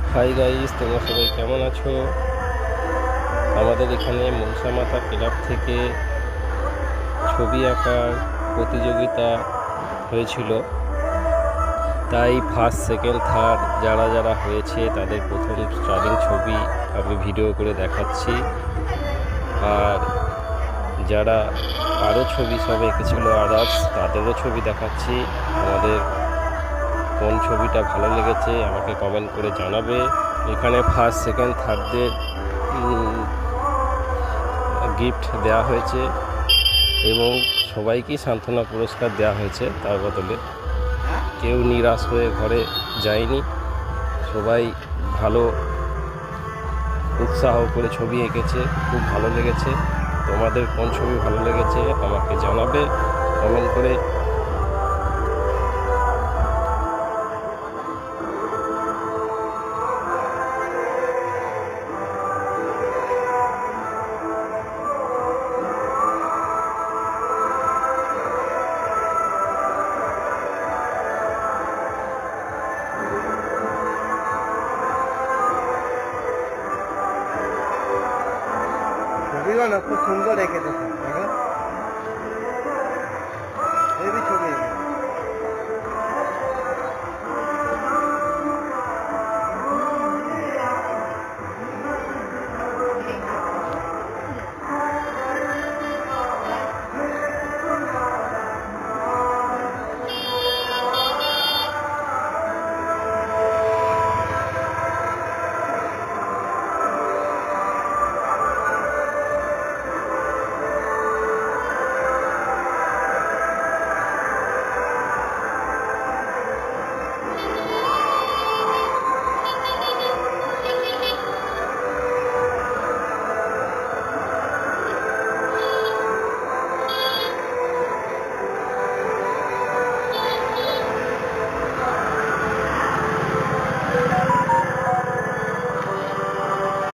Hi guys, তোমরা সবাই কেমন আছো? আমাদের এখানে মনসা মাতা ক্লাব থেকে ছবি আঁকার প্রতিযোগিতা হয়েছিল। তাই ফার্স্ট সেকেন্ড থার্ড যারা যারা হয়েছে তাদের প্রথম স্টার্টিং ছবি আমি ভিডিও করে দেখাচ্ছি। আর যারা আরও ছবি সব এঁকেছিল আদার্স তাদেরও ছবি দেখাচ্ছি। আমাদের কোন ছবিটা ভালো লেগেছে আমাকে কমেন্ট করে জানাবে। এখানে ফার্স্ট সেকেন্ড থার্ডদের গিফট দেওয়া হয়েছে এবং সবাইকেই সান্ত্বনা পুরস্কার দেওয়া হয়েছে। তার বদলে কেউ নিরাশ হয়ে ঘরে যায়নি, সবাই ভালো উৎসাহ করে ছবি এঁকেছে। খুব ভালো লেগেছে। তোমাদের কোন ছবি ভালো লেগেছে আমাকে জানাবে কমেন্ট করে। ছবিগুলো খুব সুন্দর এঁকেছে।